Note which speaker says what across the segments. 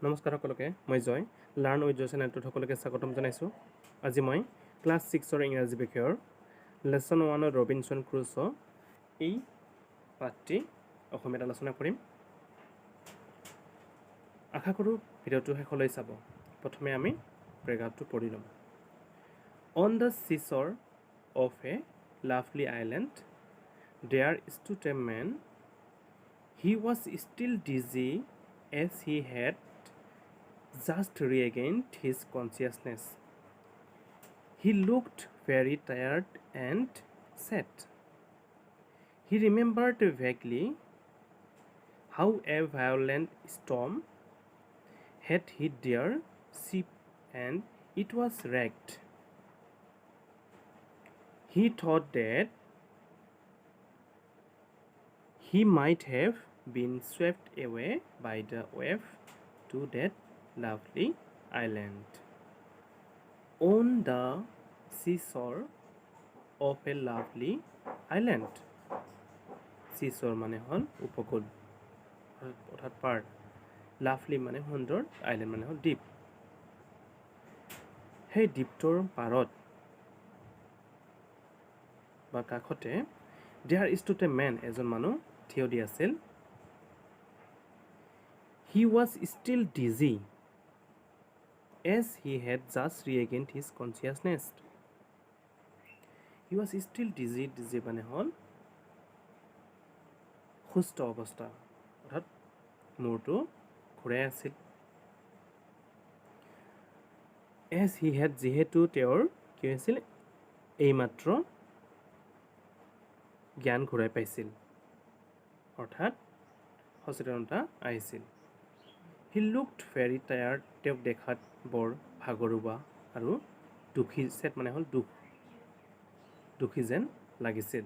Speaker 1: নমস্কাৰ সকলোকে মই জয় লাৰ্ণ উইথ জয় চেনেলটোত সকলোকে স্বাগতম জনাইছোঁ। আজি মই ক্লাছ 6ৰ ইংৰাজী বিষয়ৰ লেচন 1ৰ ৰবিনছন ক্ৰুছ' এই পাঠটি অসমীয়াত আলোচনা কৰিম। আশা কৰোঁ ভিডিঅ'টো শেষলৈ চাব। প্ৰথমে আমি পেৰাগ্ৰাফটো পঢ়ি ল'ম। On the seashore of a lovely island there stood a man. He was still dizzy as he had just regained his consciousness. He looked very tired and sad. He remembered vaguely how a violent storm had hit their ship and it was wrecked. He thought that he might have been swept away by the wave to that lovely island. On the seashore of a lovely island. Seashore মানে হল উপকূল অর্থাৎ part, lovely মানে সুন্দর, island মানে হল দ্বীপ। সেই দ্বীপটোৰ পাৰত বা কাষতে there stood a man, এজন মানুহ থিয় দি আছিল। He was still dizzy as he had just regained his consciousness. He was still dizzy. Dizzy মানে হল সুস্থ অৱস্থা অৰ্থাৎ মূৰটো ঘূৰাই আছিল। as he had, যিহেতু তেওঁৰ কি হৈছিল, এইমাত্ৰ জ্ঞান ঘূৰাই পাইছিল অৰ্থাৎ সচেতনতা আহিছিল। He looked very tired, তেওঁক দেখাত বৰ ভাগৰুৱা আৰু দুখী, চেড মানে হ'ল দুখী যেন লাগিছিল।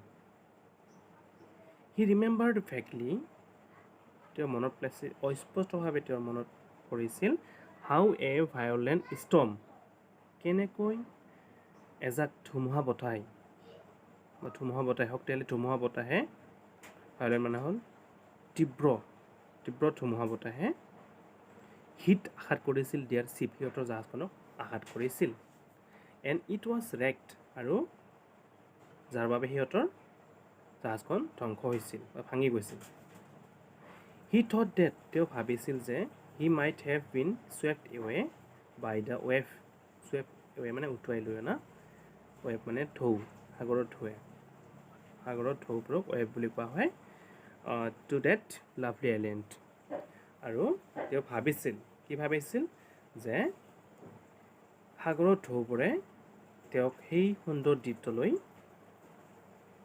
Speaker 1: He remembered vaguely, তেওঁ মনত পেলাইছিল, অস্পষ্টভাৱে তেওঁৰ মনত পৰিছিল, how a violent storm, কেনেকৈ এজাক ধুমুহা বতাহ, শক্তিশালী ধুমুহা বতাহে, ভায়োলেণ্ট মানে হ'ল তীব্ৰ ধুমুহা বতাহে হিট আঘাত কৰিছিল, দিয়াৰ চিপ, সিহঁতৰ জাহাজখনক আঘাত কৰিছিল। এণ্ড ইট ৱাজ ৰেক্ট, আৰু যাৰ বাবে সিহঁতৰ জাহাজখন ধ্বংস হৈছিল বা ভাঙি গৈছিল। হি থট ডেট, তেওঁ ভাবিছিল যে he might have been swept away by the wave. Swept away মানে উটুৱাই লৈ অনা, ৱেভ মানে ঢৌ, সাগৰৰ ঢৌবোৰক ৱেভ বুলি কোৱা হয়। টু ডেট লাভলি আইলেণ্ড, আৰু তেওঁ ভাবিছিল, কি ভাবিছিল, যে সাগৰৰ ঢৌবোৰে তেওঁক সেই সুন্দৰ দ্বীপটোলৈ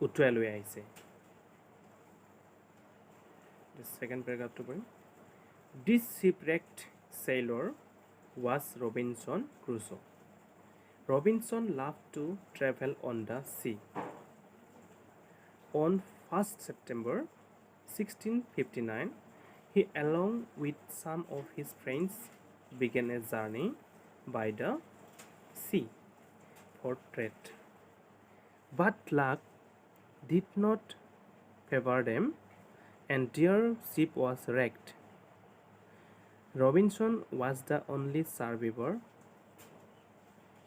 Speaker 1: উটুৱাই লৈ আহিছে। ছেকেণ্ড পেৰাগ্ৰাফটো পঢ়িম। This shipwrecked sailor was Robinson Crusoe. Robinson loved to travel on the sea. On 1st September 1659, he along with some of his friends began a journey by the sea for trade. But luck did not favor them and their ship was wrecked. Robinson was the only survivor.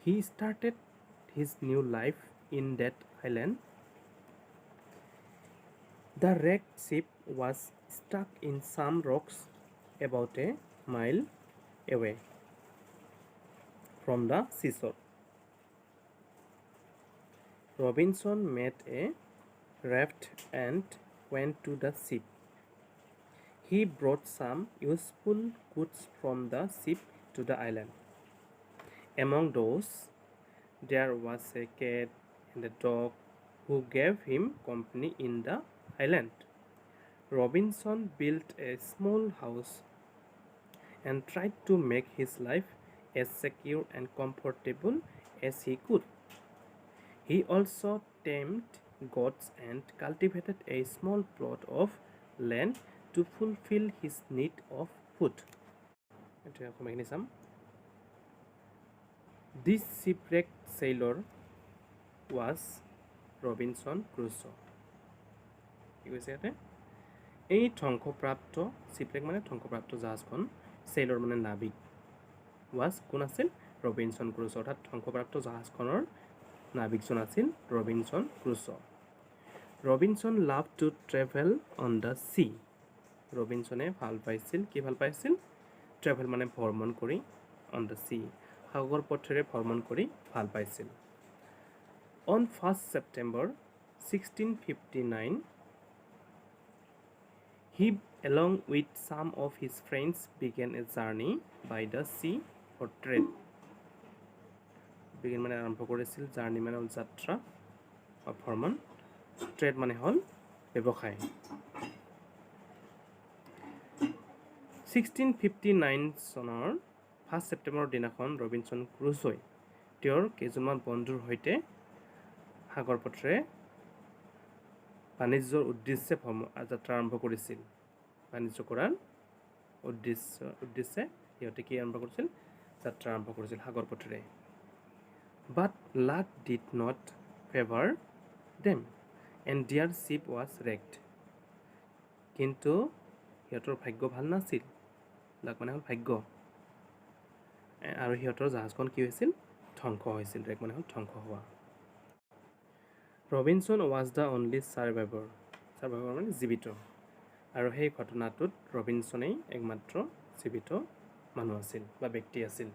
Speaker 1: He started his new life in that island. The wrecked ship was stuck in some rocks about a mile away from the seashore. Robinson made a raft and went to the ship. He brought some useful goods from the ship to the island. Among those, there was a cat and a dog who gave him company in the island. Robinson built a small house and tried to make his life as secure and comfortable as he could. He also tamed goats and cultivated a small plot of land to fulfill his need of food. This shipwrecked sailor was Robinson Crusoe. কি কৈছে ইয়াতে, এই ধ্বংসপ্ৰাপ্ত, চিপৰেক মানে ধ্বংসপ্ৰাপ্ত জাহাজখন চেইলৰ মানে নাবিক was কোন আছিল ৰবিনসন ক্ৰুছ অৰ্থাৎ ধ্বংসপ্ৰাপ্ত জাহাজখনৰ নাবিকজন আছিল Robinson Crusoe Robinson love to travel on the sea ৰবিনসনে ভাল পাইছিল কি ভাল পাইছিল ট্ৰেভেল মানে ভ্ৰমণ কৰি অন দ্য চি সাগৰ পথেৰে ভ্ৰমণ কৰি ভাল পাইছিল on 1st September 1659 he along with some of his friends began a journey by the sea for trade begin মানে আৰম্ভ কৰিছিল জাৰ্নি মানে হ'ল যাত্ৰা বা ভ্ৰমণ ট্ৰেড মানে হ'ল ব্যৱসায় 1659 চনৰ 1st ছেপ্টেম্বৰৰ দিনাখন ৰবিনসন ক্ৰুছই তেওঁৰ কেইজনমান বন্ধুৰ সৈতে সাগৰ পথেৰে বাণিজ্যৰ উদ্দেশ্যে যাত্ৰা আৰম্ভ কৰিছিল বাণিজ্য কৰাৰ উদ্দেশ্যে সিহঁতে কি আৰম্ভ কৰিছিল যাত্ৰা আৰম্ভ কৰিছিল সাগৰ পথেৰে But luck did not favor them and their ship was wrecked. কিন্তু সিহঁতৰ ভাগ্য ভাল নাছিল লাক মানে হ'ল ভাগ্য আৰু সিহঁতৰ জাহাজখন কি হৈছিল ধ্বংস হৈছিল ৰেক মানে হ'ল ধ্বংস হোৱা ৰবিনসন ৱাজ দ্য অনলি সাৰ্ভাইভৰ মানে জীৱিত আৰু সেই ঘটনাটোত ৰবিনসনেই একমাত্ৰ জীৱিত মানুহ আছিল বা ব্যক্তি আছিল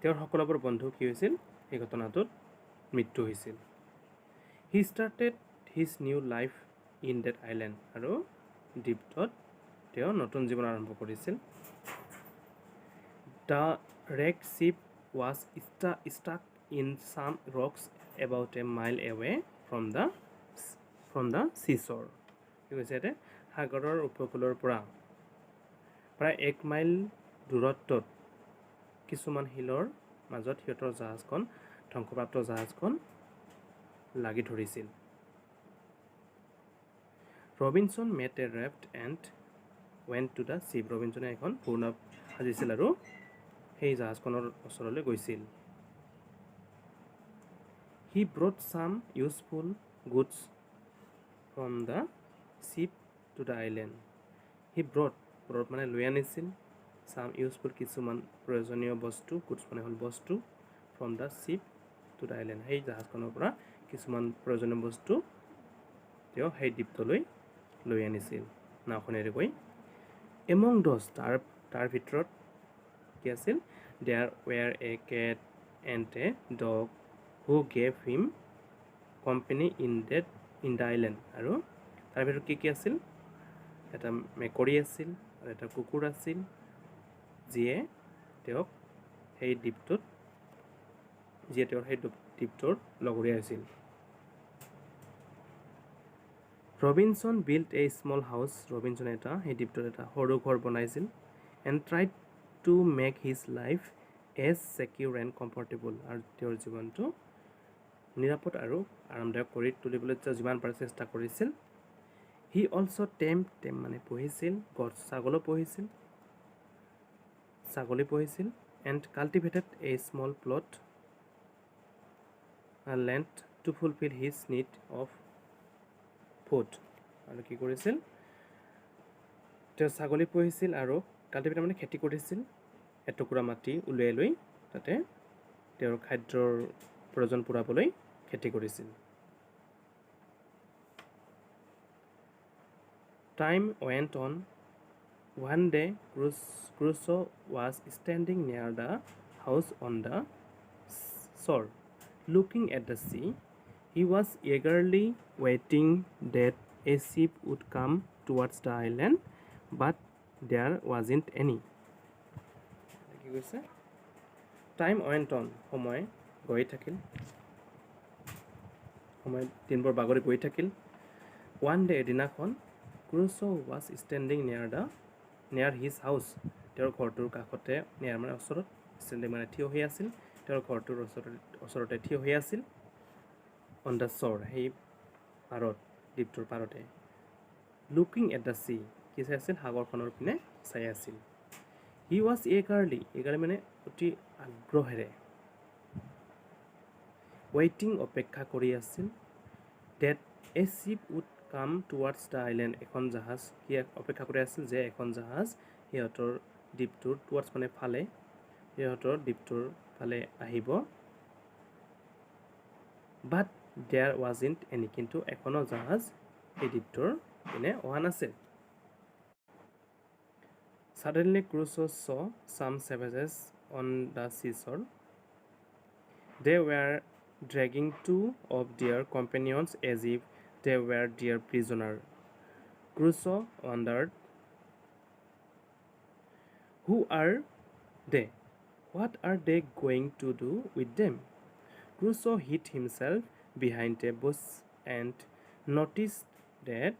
Speaker 1: তেওঁৰ সকলোবোৰ বন্ধু কি হৈছিল এই ঘটনাটোত মৃত্যু হৈছিল he started his new life in that island আৰু দ্বীপটোত তেওঁ নতুন জীৱন আৰম্ভ কৰিছিল the wreck ship was stuck in some rocks about a mile away from the seashore কি কৈছে ইয়াতে সাগৰৰ উপকূলৰ পৰা প্ৰায় 1 মাইল দূৰত্বত কিছুমান শিলৰ মাজত সিহঁতৰ জাহাজখন ধ্বংসপ্ৰাপ্ত জাহাজখন লাগি ধৰিছিল Robinson made a raft and went to the ship ৰবিনসনে এখন পূৰ্ণ সাজিছিল আৰু সেই জাহাজখনৰ ওচৰলৈ গৈছিল he brought some useful goods from the ship to the island he brought মানে লৈ আনিছিল ছাম ইউজফুল কিছুমান প্ৰয়োজনীয় বস্তু গুডছ মানে হ'ল বস্তু from the ship to the island সেই জাহাজখনৰ পৰা কিছুমান প্ৰয়োজনীয় বস্তু তেওঁ সেই দ্বীপটোলৈ লৈ আনিছিল নাওখনেৰে গৈ এমং দছ তাৰ ভিতৰত কি আছিল there were a cat and a dog who gave him company in the island আৰু তাৰ ভিতৰত কি আছিল এটা মেকুৰী আছিল আৰু এটা কুকুৰ আছিল যিয়ে তেওঁক সেই দ্বীপটোৰ লগৰীয়া হৈছিল Robinson built a small house ৰবিনসনে এটা সেই দ্বীপটোত এটা সৰু ঘৰ বনাইছিল and tried to make his life as secure and comfortable আৰু তেওঁৰ জীৱনটো নিৰাপদ আৰু আৰামদায়ক কৰি তুলিবলৈ যিমান পাৰে চেষ্টা কৰিছিল হি অলছ' টেম মানে পুহিছিল ছাগলী পুহিছিল and cultivated a small plot land to fulfil his need of food আৰু কি কৰিছিল তেওঁ ছাগলী পুহিছিল আৰু কাল্টিভেট মানে খেতি কৰিছিল এটুকুৰা মাটি উলিয়াই লৈ তাতে তেওঁৰ খাদ্যৰ প্ৰয়োজন পূৰাবলৈ খেতি কৰিছিল time went on One day, Crusoe was standing near the house on the shore, looking at the sea. He was eagerly waiting that a ship would come towards the island, but there wasn't any. Time went on. সময় গৈ থাকিল সময় দিনবোৰ বাগৰি গৈ থাকিল One day, এদিনাখন Crusoe was standing near his house. তেওঁৰ ঘৰটোৰ কাষতে মানে ওচৰত ষ্টেণ্ডিং মানে থিয় হৈ আছিল তেওঁৰ ঘৰটোৰ ওচৰতে থিয় হৈ আছিল অন দ্য শ্ব'ৰ সেই পাৰত দ্বীপটোৰ পাৰতে লুকিং এট দ্য চি কি চাই আছিল সাগৰখনৰ পিনে চাই আছিল হি ৱাজ eagerly মানে অতি আগ্ৰহেৰে ৱেইটিং অপেক্ষা কৰি আছিল that a ship would come towards the island এখন জাহাজ কি অপেক্ষা কৰি আছিল যে এখন জাহাজ সিহঁতৰ দ্বীপটোৰ টুৱাৰ্ডছ মানে ফালে সিহঁতৰ দ্বীপটোৰ ফালে আহিব বাট দেয়াৰ ৱাজন্ট এনি কিন্তু এখনো জাহাজ সেই দ্বীপটোৰ পিনে অহা নাছিল Suddenly Crusoe saw some savages on the seashore. They were dragging two of their companions as if they were their prisoner. Crusoe wondered, who are they? What are they going to do with them? Crusoe hid himself behind a bush and noticed that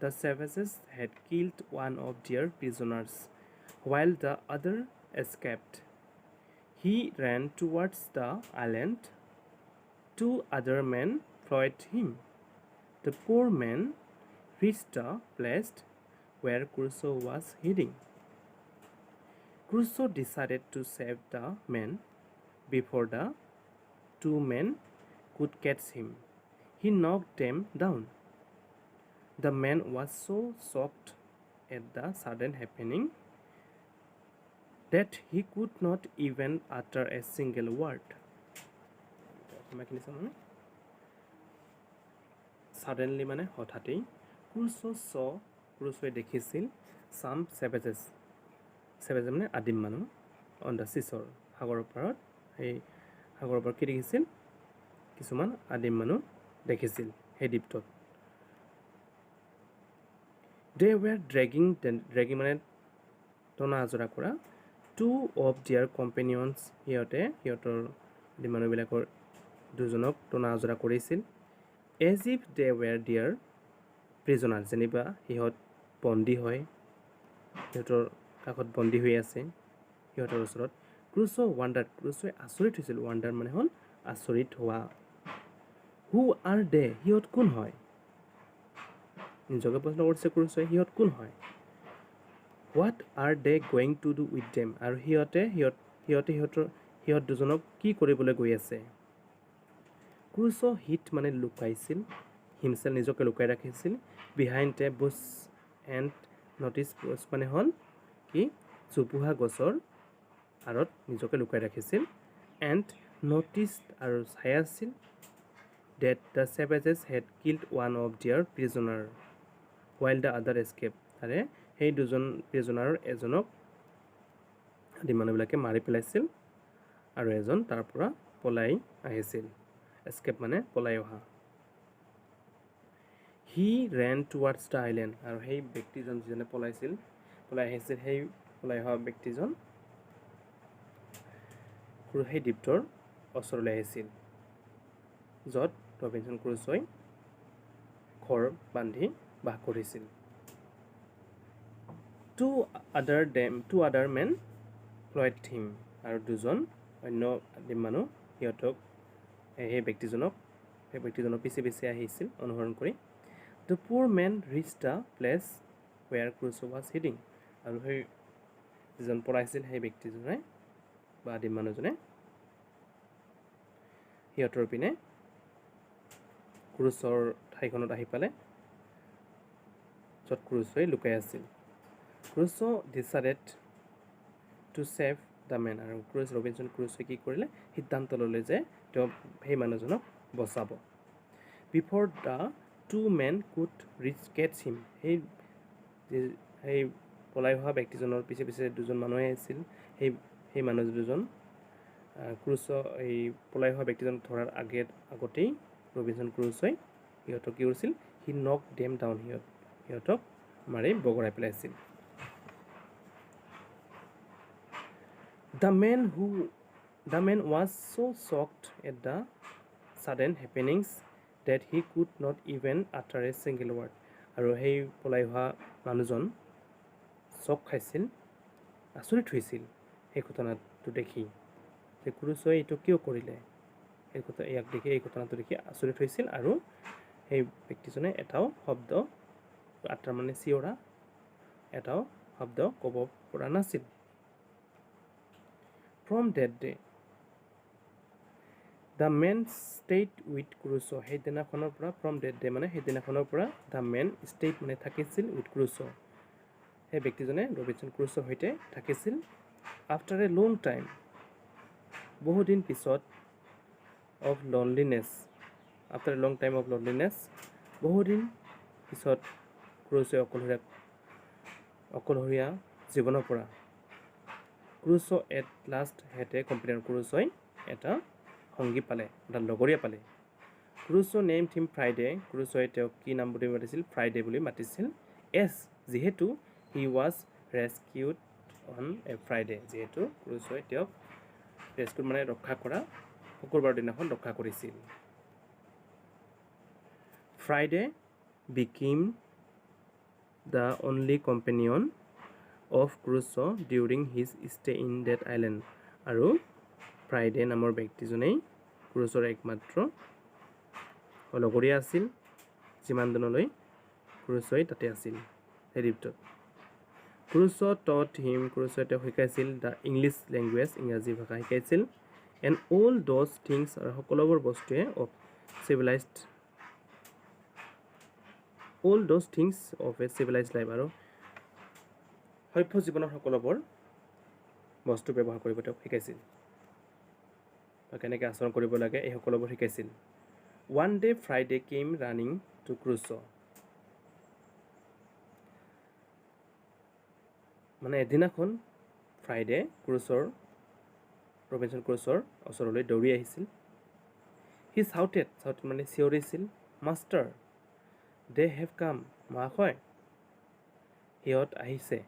Speaker 1: the savages had killed one of their prisoners, while the other escaped. He ran towards the island. Two other men followed him. The poor man reached the place where Crusoe was hiding. Crusoe decided to save the man before the two men could catch him. He knocked them down. The man was so shocked at the sudden happening that he could not even utter a single word. Suddenly মানে হঠাতেই Crusoe দেখিছিল some savages মানে আদিম মানুহ on the seashore সাগৰৰ পাৰত সেই সাগৰৰ পাৰত কি দেখিছিল কিছুমান আদিম মানুহ দেখিছিল সেই দ্বীপটোত They were dragging মানে টনা আজৰা কৰা two of their companions সিহঁতৰ মানুহবিলাকৰ দুজনক টনা আজৰা কৰিছিল as if they were their prisoner যেনিবা সিহঁত বন্দী হয় সিহঁতৰ কাষত বন্দী হৈ আছে সিহঁতৰ ওচৰত Crusoe wondered Crusoe আচৰিত হৈছিল wonder মানে হ'ল আচৰিত হোৱা who are they সিহঁত কোন হয় নিজকে প্ৰশ্ন কৰিছে Crusoe সিহঁত কোন হয় what are they going to do with them আৰু সিহঁত দুজনক কি কৰিবলৈ গৈ আছে Crusoe hid মানে লুকাইছিল himself নিজকে লুকাই ৰাখিছিল behind a bush and noticed bush মানে হ'ল কি জোপোহা গছৰ আৰত নিজকে লুকাই ৰাখিছিল and noticed আৰু চাই আছিল that the savages had killed one of their prisoner while the other escaped আৰে সেই দুজন প্ৰিজনাৰৰ এজনক আদি মানুহবিলাকে মাৰি পেলাইছিল আৰু এজন তাৰ পৰা পলাই আহিছিল escape মানে পলাই অহা He ran towards the island আৰু সেই ব্যক্তিজন যিজনে পলাই আহিছিল সেই পলাই অহা ব্যক্তিজন সেই দ্বীপটোৰ ওচৰলৈ আহিছিল য'ত ৰবিনসন ক্ৰুছই ঘৰ বান্ধি বাস কৰিছিল Two other men followed him আৰু দুজন অন্য আদিম মানুহ সিহঁতক সেই ব্যক্তিজনৰ পিছে আহিছিল অনুসৰণ কৰি The poor man reached the place where Crusoe was hiding আৰু সেই যিজন পলাইছিল সেই ব্যক্তিজনে বা আদিম মানুহজনে সিহঁতৰ পিনে Crusoeৰ ঠাইখনত আহি পালে য'ত Crusoe লুকাই আছিল Crusoe decided to save the man আৰু ৰবিনসন ক্ৰুছয়ে কি কৰিলে সিদ্ধান্ত ল'লে যে তেওঁ সেই মানুহজনক বচাব Before the two men could catch him সেই পলাই অহা ব্যক্তিজনৰ পিছে দুজন মানুহ আহিছিল সেই মানুহ দুজন Crusoe এই পলাই অহা ব্যক্তিজনক ধৰাৰ আগতেই ৰবিনসন ক্ৰুছয়ে সিহঁতক কি কৰিছিল he knocked them down সিহঁতক মাৰি বগৰাই পেলাইছিল The man was so shocked at the sudden happenings that he could not even utter a single word আৰু সেই পলাই অহা মানুহজন চক খাইছিল আচৰিত হৈছিল সেই ঘটনাটো দেখি যে Crusoe এইটো কিয় কৰিলে ইয়াক দেখি এই ঘটনাটো দেখি আচৰিত হৈছিল আৰু সেই ব্যক্তিজনে এটাও শব্দ আত্ৰা মানে চিঞৰা এটাও শব্দ ক'ব পৰা নাছিল From that day, the man stayed with Crusoe. From that day মানে সেইদিনাখনৰ পৰা the man stayed মানে থাকিছিল with Crusoe. সেই ব্যক্তিজনে ৰবিনসন ক্ৰুছৰ সৈতে থাকিছিল আফটাৰ এ লং টাইম বহুদিন পিছত of loneliness after a long time of loneliness বহুদিন পিছত ক্ৰুছৱে অকলশৰীয়া জীৱনৰ পৰা Crusoe at last had a companion ক্ৰুছই এটা সংগী পালে এটা লগৰীয়া পালে ক্ৰুছ নেম থিম ফ্ৰাইডে ক্ৰুছই তেওঁক কি নাম বুলি মাতিছিল ফ্ৰাইডে বুলি মাতিছিল এছ যিহেতু he was rescued on a Friday যিহেতু ক্ৰুছই তেওঁক ৰেস্কিউড মানে ৰক্ষা কৰা শুকুৰবাৰৰ দিনাখন ৰক্ষা কৰিছিল Friday became the only companion of Crusoe during his stay in that island আৰু ফ্ৰাইডে নামৰ ব্যক্তিজনেই ক্ৰুছৰ একমাত্ৰ লগৰীয়া আছিল যিমান দিনলৈ ক্ৰুছই তাতে আছিল সেই দ্বীপটোত ক্ৰুছ taught him ক্ৰুছই তেওঁক শিকাইছিল দ্য ইংলিছ লেংগুৱেজ ইংৰাজী ভাষা শিকাইছিল এণ্ড অল দ'জ থিংছ আৰু সকলোবোৰ বস্তুৱে of চিভিলাইজড all those things of a civilized life আৰু সভ্য জীৱনৰ সকলোবোৰ বস্তু ব্যৱহাৰ কৰিব তেওঁক শিকাইছিল বা কেনেকৈ আচৰণ কৰিব লাগে এই সকলোবোৰ শিকাইছিল one day Friday came running to Crusoe মানে এদিনাখন ফ্ৰাইডে ৰবিনসন ক্ৰুছৰ ওচৰলৈ দৌৰি আহিছিল হি shouted মানে চিঞৰিছিল মাষ্টাৰ they have come মহাশয় সিহঁত আহিছে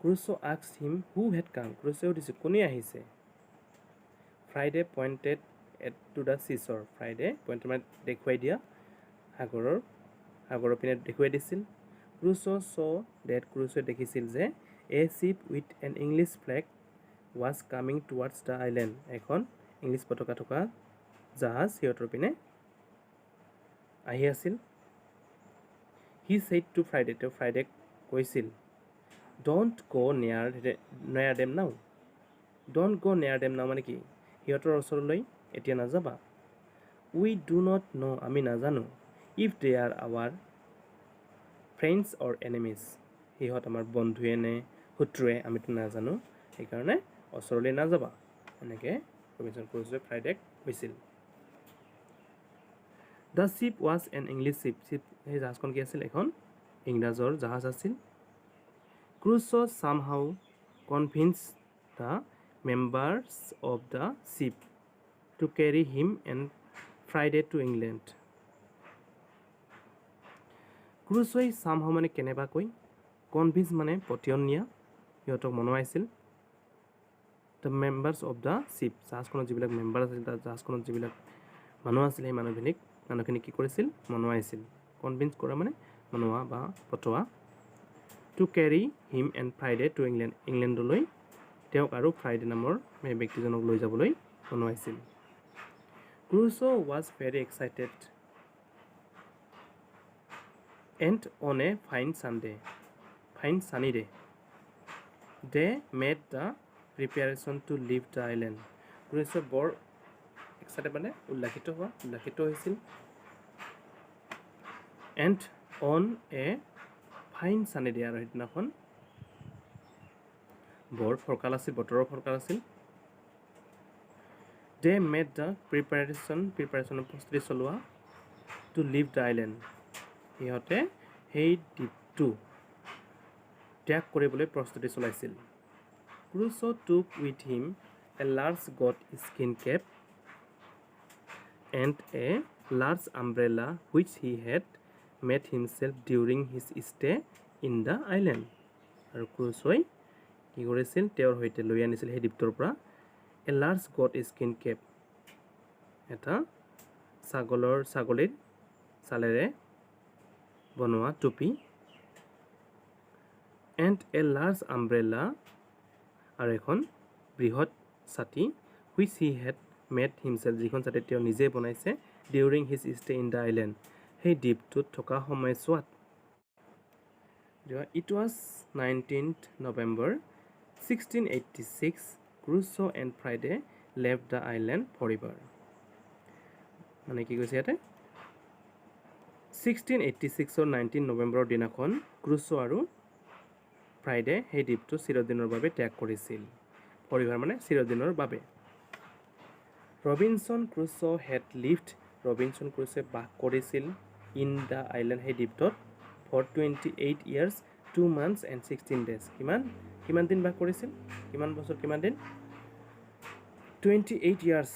Speaker 1: Crusoe asked him who had come ক্ৰুছয়ে সুধিছিল কোনে আহিছে Friday pointed to the seashore Friday point মানে দেখুৱাই দিয়া সাগৰৰ পিনে দেখুৱাই দিছিল Crusoe saw that ক্ৰুছয়ে দেখিছিল যে a ship with an English flag was coming towards the island এখন ইংলিছ পতাকা থকা জাহাজ সিহঁতৰ পিনে আহি আছিল হি said to ফ্ৰাইডে তেওঁ ফ্ৰাইডেক কৈছিল don't go near them now don't go near them now মানে কি সিহঁতৰ ওচৰলৈ এতিয়া নাযাবা we do not know আমি নাজানো if they are our friends or enemies সিহঁত আমাৰ বন্ধুৱে নে শত্ৰুৱে আমিতো নাজানো সেইকাৰণে ওচৰলৈ নাযাবা এনেকৈ ৰবিনসন ক্ৰুছৱে ফ্ৰাইডেক কৈছিল The ship was an English ship. সেই জাহাজখন কি আছিল এখন ইংৰাজৰ জাহাজ আছিল Crusoe somehow convinced the members of the ship to carry him and Friday to England. Crusoe somehow মানে কেনেবাকৈ কনভিন্স মানে পতিয়ন নিয়া সিহঁতক মনোৱাইছিল the members of the ship জাহাজখনত যিবিলাক মেম্বাৰ আছিল তাৰ জাহাজখনত যিবিলাক মানুহ আছিল সেই মানুহখিনি কি কৰিছিল মনোৱাইছিল কনভিন্স কৰা মানে মনোৱা বা পঠোৱা to carry him and Friday to ইংলেণ্ডলৈ তেওঁক আৰু ফ্ৰাইডে নামৰ সেই ব্যক্তিজনক লৈ যাবলৈ মনোৱাইছিল Crusoe was very excited and on a fine sunny day they made the preparation to leave the island Crusoe বৰ এক্সাইটেড মানে উল্লাসিত হৈছিল এণ্ড অন এ ফাইন চানি ডে আৰু সেইদিনাখন বৰ বতৰৰ ফৰকাল আছিল দে মেড দ্য প্ৰিপাৰেশ্যনৰ প্ৰস্তুতি চলোৱা টু লিভ দ্য আইলেণ্ড সিহঁতে সেই দ্বীপটো ত্যাগ কৰিবলৈ প্ৰস্তুতি চলাইছিল Crusoe took with him a large goat skin cap and a large umbrella which he had made himself during his stay in the island আৰু ক্ৰুছই কি কৰিছিল তেওঁৰ সৈতে লৈ আনিছিল সেই দ্বীপটোৰ পৰা a large goat skin cap এটা ছাগলীৰ ছালেৰে বনোৱা টুপি and a large umbrella আৰু এখন বৃহৎ ছাতি which he had made himself যিখন ছাতি তেওঁ নিজে বনাইছে during his stay in the island সেই দ্বীপটোত থকা সময়ছোৱাত it was 19th November 1686 Crusoe and Friday left the island forever মানে কি কৈছে ইয়াতে 1686 19 নৱেম্বৰৰ দিনাখন ক্ৰুচো আৰু ফ্ৰাইডে সেই দ্বীপটো চিৰদিনৰ বাবে ত্যাগ কৰিছিল পৰিবাৰ মানে চিৰদিনৰ বাবে ৰবিনসন ক্ৰুচো হেড লিভড ৰবিনসন ক্ৰুচোৱে বাস কৰিছিল ইন দ্য আইলেণ্ড সেই দ্বীপটোত for 28 years 2 months and 16 days কিমান দিন বাস কৰিছিল কিমান বছৰ কিমান দিন 28 years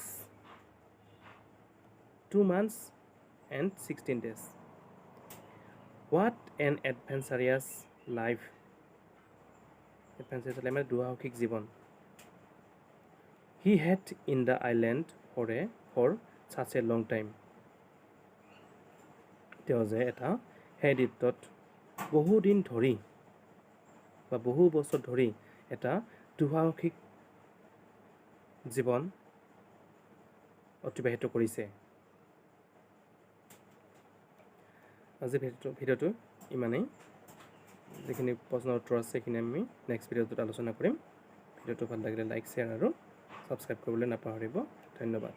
Speaker 1: 2 months and 16 days what an adventurous life মানে দুঃসাহসিক জীৱন he had in the island for such a long time তেওঁ যে এটা সেই দ্বীপটোত বহুদিন ধৰি বা বহু বছৰ ধৰি এটা দুঃসাহসিক জীৱন অতিবাহিত কৰিছে আজি ভিডিঅ'টো ইমানেই যিখিনি প্ৰশ্নৰ উত্তৰ আছে সেইখিনি আমি নেক্সট ভিডিঅ'টোত আলোচনা কৰিম ভিডিঅ'টো ভাল লাগিলে লাইক শ্বেয়াৰ আৰু ছাবস্ক্ৰাইব কৰিবলৈ নাপাহৰিব ধন্যবাদ